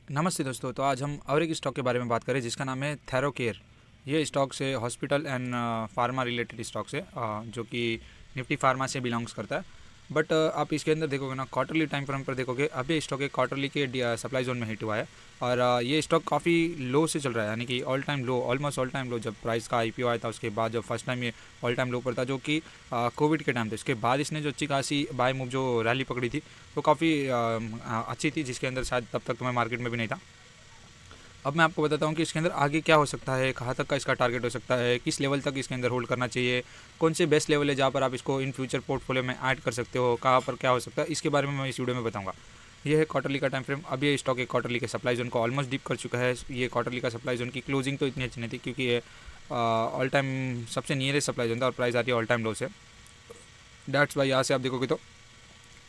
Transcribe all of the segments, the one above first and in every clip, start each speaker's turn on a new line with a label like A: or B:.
A: नमस्ते दोस्तों। तो आज हम और एक स्टॉक के बारे में बात करें जिसका नाम है थेरोकेयर। ये स्टॉक से hospital and pharma related stock से जो कि निफ्टी फार्मा से बिलोंग्स करता है। बट आप इसके अंदर देखोगे ना, क्वार्टरली टाइम फ्रेम पर देखोगे अभी स्टॉक एक क्वार्टरली के सप्लाई जोन में हिट हुआ है। और ये स्टॉक काफ़ी लो से चल रहा है, यानी कि ऑल टाइम लो, ऑलमोस्ट ऑल टाइम लो। जब प्राइस का आईपीओ आया था उसके बाद जब फर्स्ट टाइम ये ऑल टाइम लो पर था, जो कि कोविड के टाइम थे, उसके बाद इसने जो अच्छी खासी बाय मूव जो रैली पकड़ी थी वो काफ़ी अच्छी थी, जिसके अंदर शायद तब तक तो मैं मार्केट में भी नहीं था। अब मैं आपको बताता हूँ कि इसके अंदर आगे क्या हो सकता है, कहाँ तक का इसका टारगेट हो सकता है, किस लेवल तक इसके अंदर होल्ड करना चाहिए, कौन से बेस्ट लेवल है जहाँ पर आप इसको इन फ्यूचर पोर्टफोलियो में ऐड कर सकते हो, कहाँ पर क्या हो सकता है, इसके बारे में मैं इस वीडियो में बताऊँगा। ये है क्वार्टरली का टाइम फ्रेम। अभी ये स्टॉक एक क्वार्टरली के सप्लाई जोन को ऑलमोस्ट डीप कर चुका है। ये क्वार्टरली का सप्लाई जोन की क्लोजिंग तो इतनी अच्छी नहीं थी, क्योंकि ये ऑल टाइम सबसे नियरेस्ट सप्लाई जोन था और प्राइस आती है ऑल टाइम लो से। डैट्स वाई यहाँ से आप देखोगे तो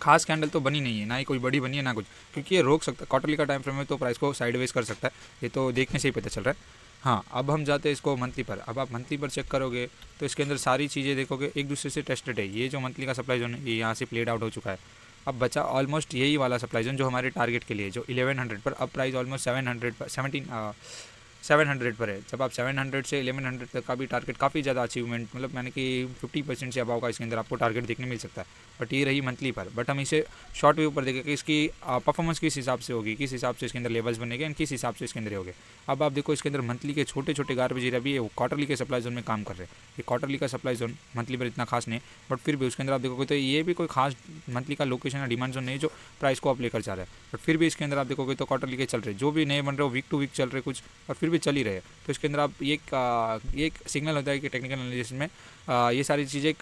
A: खास कैंडल तो बनी नहीं है, ना ही कोई बड़ी बनी है ना कुछ, क्योंकि ये रोक सकता है क्वार्टरली का टाइम फ्रेम में, तो प्राइस को साइडवेज कर सकता है। ये तो देखने से ही पता चल रहा है। हाँ, अब हम जाते हैं इसको मंथली पर। अब आप मंथली पर चेक करोगे तो इसके अंदर सारी चीज़ें देखोगे एक दूसरे से टेस्टेड है। ये जो मंथली का सप्लाई जोन है ये यहाँ से प्लेड आउट हो चुका है। अब बचा ऑलमोस्ट यही वाला सप्लाई जोन जो हमारे टारगेट के लिए, जो 1100 पर। अब प्राइस ऑलमोस्ट 700 पर 700 पर है। जब आप 700 से 1100 तक का भी टारगेट, काफ़ी ज़्यादा अचीवमेंट, मतलब यानी कि 50% से अबाव का इसके अंदर आपको टारगेट देखने मिल सकता है। बट ये रही मंथली पर। बट हम इसे शॉर्ट व्यू पर देखें कि इसकी परफॉर्मेंस किस हिसाब से होगी, किस हिसाब से इसके अंदर लेवल्स बनेंगे एंड किस हिसाब से इसके अंदर होंगे। अब आप देखो इसके अंदर मंथली के छोटे छोटे गार्बेज एरिया भी क्वार्टरली के सप्लाई जोन में काम कर रहे हैं। ये क्वार्टरली का सप्लाई जोन मंथली पर इतना खास नहीं, बट फिर भी उसके अंदर आप देखोगे तो ये भी कोई खास मंथली का लोकेशन या डिमांड जोन नहीं जो प्राइस को आप लेकर जा रहे हैं। बट फिर भी इसके अंदर आप देखोगे तो क्वार्टरली के चल रहे, जो भी नए बन रहे हो वीक टू वीक चल रहे कुछ, और फिर भी चल ही रहे। तो इसके अंदर आप ये एक सिग्नल होता है कि टेक्निकल एनालिसिस में ये सारी चीज़ें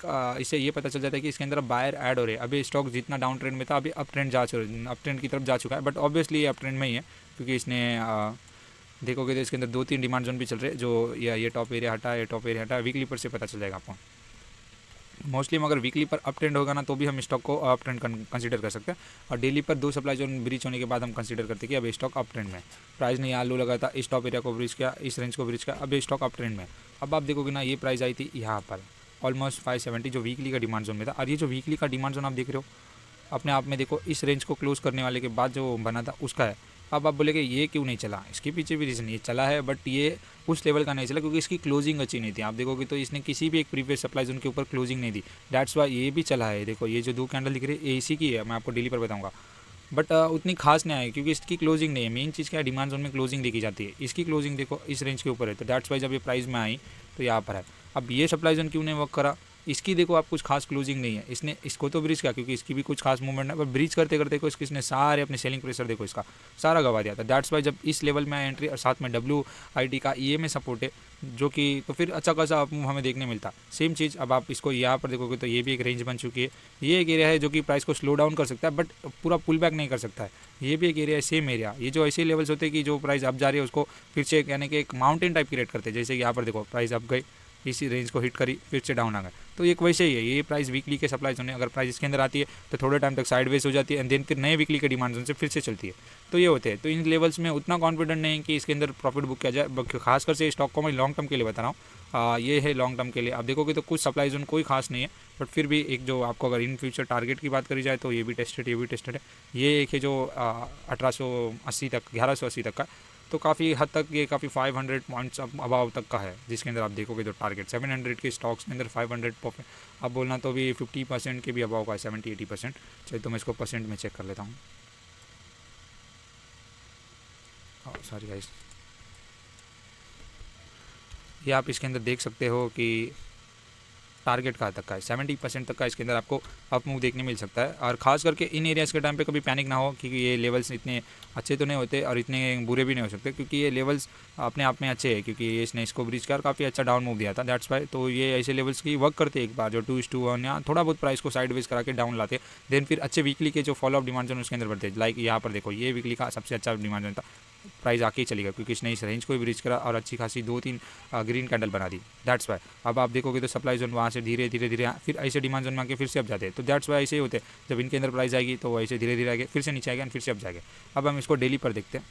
A: इससे ये पता चल जाता है कि इसके अंदर बायर ऐड हो रहे हैं। अभी स्टॉक जितना डाउन ट्रेंड में था अभी अप ट्रेंड की तरफ जा चुका है। बट ऑब्वियसली ये अप ट्रेंड में ही है, क्योंकि इसने देखोगे तो इसके अंदर 2-3 डिमांड जोन भी चल रहे हैं, जो ये टॉप एरिया हटा, ये टॉप एरिया हटा। वीकली पर से पता चल जाएगा आपको। मोस्टली अगर वीकली पर अप ट्रेंड होगा ना, तो भी हम स्टॉक को अप ट्रेंड कंसीडर कर सकते हैं। और डेली पर 2 सप्लाई जोन ब्रीच होने के बाद हम कंसीडर करते हैं कि अब स्टॉक अप ट्रेंड में। प्राइस ने यहाँ लो लगाया था, इस टॉप एरिया को ब्रीच किया, इस रेंज को ब्रीच किया, अब स्टॉक अप ट्रेंड में। अब आप देखोगे ना, ये प्राइस आई थी यहाँ पर ऑलमोस्ट 570, जो वीकली का डिमांड जोन में था। और ये जो वीकली का डिमांड जोन आप देख रहे हो अपने आप में, देखो इस रेंज को क्लोज करने वाले के बाद जो बना था उसका है। अब आप बोलेगे ये क्यों नहीं चला, इसके पीछे भी रीज़न, ये चला है बट ये उस लेवल का नहीं चला क्योंकि इसकी क्लोजिंग अच्छी नहीं थी। आप देखोगे तो इसने किसी भी एक प्रीवियस सप्लाई जोन के ऊपर क्लोजिंग नहीं दी। डैट्स वाई ये भी चला है। देखो ये जो 2 कैंडल दिख रही है ये इसी की है, मैं आपको डेली पर बताऊंगा। बट उतनी खास नहीं आई क्योंकि इसकी क्लोजिंग नहीं है। मेन चीज़ क्या है, डिमांड जोन में क्लोजिंग देखी जाती है। इसकी क्लोजिंग देखो इस रेंज के ऊपर है, तो डैट्स वाई जब ये प्राइस में आई तो यहाँ पर है। अब ये सप्लाई जोन क्यों नहीं वर्क करा, इसकी देखो आप कुछ खास क्लोजिंग नहीं है। इसने इसको तो ब्रिज किया क्योंकि इसकी भी कुछ खास मूवमेंट है, पर ब्रिज करते करते देखो इसने सारे अपने सेलिंग प्रेशर देखो इसका सारा गवा दिया था। दैट्स वाई जब इस लेवल में एंट्री और साथ में WIT का EMA सपोर्ट है, जो कि तो फिर अच्छा खासा मूव हमें देखने मिलता। सेम चीज़ अब आप इसको यहाँ पर देखोगे तो ये भी एक रेंज बन चुकी है। ये एक एरिया है जो कि प्राइस को स्लो डाउन कर सकता है, बट पूरा पुल बैक नहीं कर सकता है। ये भी एक एरिया है, सेम एरिया। ये जो ऐसे लेवल्स होते हैं कि जो प्राइस अब जा रही है उसको फिर से यानी कि एक माउंटेन टाइप क्रिएट करते हैं। जैसे यहाँ पर देखो प्राइस अब गई, इसी रेंज को हिट करी, फिर से डाउन आ गए। तो एक वैसे ही है, ये प्राइस वीकली के सप्लाई जोन है। अगर प्राइस इसके अंदर आती है तो थोड़े टाइम तक साइडवेज हो जाती है एंड देन फिर नए वीकली के डिमांड जोन से फिर से चलती है। तो ये होते हैं। तो इन लेवल्स में उतना कॉन्फिडेंट नहीं कि इसके अंदर प्रॉफिट बुक किया जाए। खासकर से स्टॉक को मैं लॉन्ग टर्म के लिए बता रहा हूँ। ये है लॉन्ग टर्म के लिए। आप देखोगे तो कुछ सप्लाई जोन कोई खास नहीं है, बट फिर भी एक जो आपको अगर इन फ्यूचर टारगेट की बात करी जाए तो ये भी टेस्टेड, ये भी टेस्टेड है। ये एक है जो 1880 तक, 1180 तक का, तो काफ़ी हद तक ये काफ़ी 500 पॉइंट्स अबाव तक का है, जिसके अंदर आप देखोगे तो टारगेट 700 के स्टॉक्स के अंदर 500 प्रॉफिट अब बोलना तो भी 50% के भी अबाव का है, 70-80%। चलिए तो मैं इसको परसेंट में चेक कर लेता हूँ। सॉरी गाइस, ये आप इसके अंदर देख सकते हो कि टारगेट कहाँ तक का है, 70% तक का इसके अंदर आपको अप मूव देखने मिल सकता है। और खास करके इन एरियाज़ के टाइम पे कभी पैनिक ना हो, क्योंकि ये लेवल्स इतने अच्छे तो नहीं होते और इतने बुरे भी नहीं हो सकते, क्योंकि ये लेवल्स अपने आप में अच्छे हैं, क्योंकि ये इसने इसको ब्रीच कर काफ़ी अच्छा डाउन मूव दिया था। दैट्स वाई तो ये ऐसे लेवल्स की वर्क करते हैं एक बार, जो 2:1 या थोड़ा बहुत प्राइस को साइड वेज करा के डाउन लाते, देन फिर अच्छे वीकली के जो फॉलोअप डिमांड जोन उसके अंदर बढ़ते हैं। लाइक यहाँ पर देखो ये वीकली का सबसे अच्छा डिमांड जोन था, प्राइस आके ही चलेगा क्योंकि इसने इस रेंज को भी ब्रीच करा और अच्छी खासी 2-3 ग्रीन कैंडल बना दी। दैट्स वाई अब आप देखोगे तो सप्लाई जोन वहाँ से धीरे धीरे धीरे फिर ऐसे डिमांड जोन में आके फिर से अब जाते हैं। तो दैट्स वाई ऐसे ही होते हैं, जब इनके अंदर प्राइस आएगी तो ऐसे धीरे धीरे आगे फिर से नीचे आएगा फिर से अब जाएगा। अब हम इसको डेली पर देखते हैं।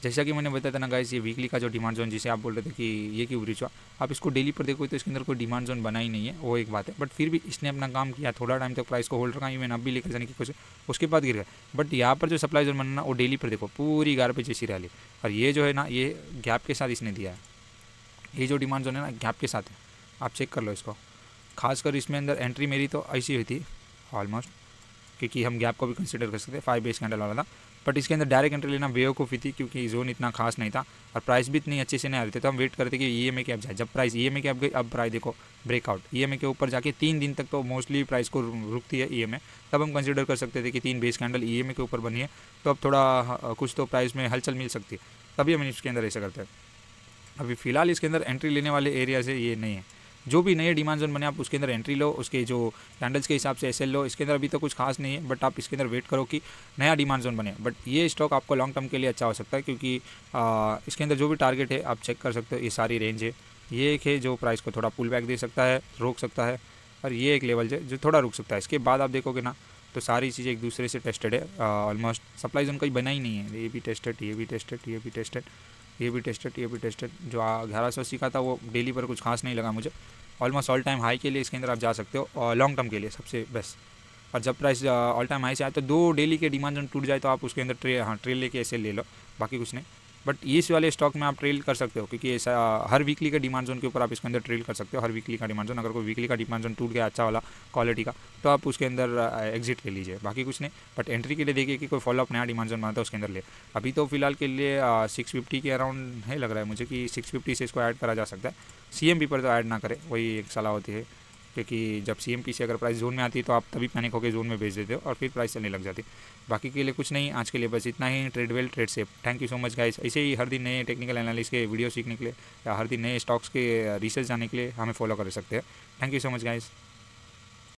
A: जैसा कि मैंने बताया था ना गाइस, ये वीकली का जो डिमांड जोन जिसे आप बोल रहे थे कि ये क्यों ब्रीच हुआ, आप इसको डेली पर देखो तो इसके अंदर कोई डिमांड जोन बना ही नहीं है, वो एक बात है। बट फिर भी इसने अपना काम किया, थोड़ा टाइम तक प्राइस को होल्ड रखा, इवन अब भी लेकर जाने की कोशिश, उसके बाद गिर गया। बट यहाँ पर जो सप्लाई जोन बनना वो डेली पर देखो पूरी गारपेज जैसी रैली, और ये जो है ना ये गैप के साथ इसने दिया है। ये जो डिमांड जोन है ना गैप के साथ है, आप चेक कर लो इसको। खासकर इसमें अंदर एंट्री मेरी तो ऐसी हुई थी ऑलमोस्ट, क्योंकि हम गैप को भी कंसिडर कर सकते हैं, 5 बेस कैंडल वाला था। बट इसके अंदर डायरेक्ट एंट्री लेना बेवकूफ़ी थी, क्योंकि जोन इतना खास नहीं था और प्राइस भी इतनी अच्छे से नहीं आ रहे थे। तो हम वेट करते कि ईएमए के अब जाए, जब प्राइस ईएमए के अब गई, अब प्राइस देखो ब्रेकआउट ईएमए के ऊपर जाके 3 दिन तक तो मोस्टली प्राइस को रुकती है ईएमए, तब हम कंसिडर कर सकते थे कि 3 बेस कैंडल ईएमए के ऊपर बनी है, तो अब थोड़ा कुछ तो प्राइस में हलचल मिल सकती है, तभी हम इसके अंदर ऐसा करते हैं। अभी फ़िलहाल इसके अंदर एंट्री लेने वाले एरिया से ये नहीं है। जो भी नए डिमांड जोन बने आप उसके अंदर एंट्री लो, उसके जो कैंडल्स के हिसाब से एसएल लो। इसके अंदर अभी तो कुछ खास नहीं है, बट आप इसके अंदर वेट करो कि नया डिमांड जोन बने। बट ये स्टॉक आपको लॉन्ग टर्म के लिए अच्छा हो सकता है, क्योंकि इसके अंदर जो भी टारगेट है आप चेक कर सकते हो, ये सारी रेंज है। ये एक है जो प्राइस को थोड़ा पुल बैक दे सकता है, रोक सकता है, और ये एक लेवल है जो थोड़ा रुक सकता है। इसके बाद आप देखोगे ना तो सारी चीज़ें एक दूसरे से टेस्टेड है, ऑलमोस्ट सप्लाई जोन कोई बना ही नहीं है। ये भी टेस्टेड, ये भी टेस्टेड, ये भी टेस्टेड, ये भी टेस्टेड, ये भी टेस्टेड। जो 1180 का था वो डेली पर कुछ खास नहीं लगा मुझे। ऑलमोस्ट ऑल टाइम हाई के लिए इसके अंदर आप जा सकते हो, और लॉन्ग टर्म के लिए सबसे बेस्ट। और जब प्राइस ऑल टाइम हाई से आए तो 2 डेली के डिमांड जोन टूट जाए तो आप उसके अंदर ट्रेल लेके ऐसे ले लो, बाकी कुछ नहीं। बट इस वाले स्टॉक में आप ट्रेल कर सकते हो, क्योंकि ऐसा हर वीकली का डिमांड जोन के ऊपर आप इसके अंदर ट्रेल कर सकते हो। हर वीकली का डिमांड जोन, अगर कोई वीकली का डिमांड जोन टूट गया अच्छा वाला क्वालिटी का, तो आप उसके अंदर एग्जिट ले लीजिए, बाकी कुछ नहीं। बट एंट्री के लिए देखिए कि कोई फॉलोअप नया डिमांड जोन बनाता है उसके अंदर ले। अभी तो फिलहाल के लिए 650 के अराउंड है, लग रहा है मुझे कि 650 से इसको ऐड करा जा सकता है। CMP पर तो ऐड ना करें, वही एक सलाह होती है, क्योंकि जब CMP से अगर प्राइस जोन में आती है तो आप तभी पैनिक होकर जोन में भेज देते हो और फिर प्राइस चलने लग जाती। बाकी के लिए कुछ नहीं, आज के लिए बस इतना ही। Trade well, trade safe. Thank you so much guys. ऐसे ही हर दिन नए टेक्निकल एनालिसिस के वीडियो सीखने के लिए या हर दिन नए स्टॉक्स के रिसर्च जाने के लिए हमें फॉलो कर सकते हैं। Thank you so much guys.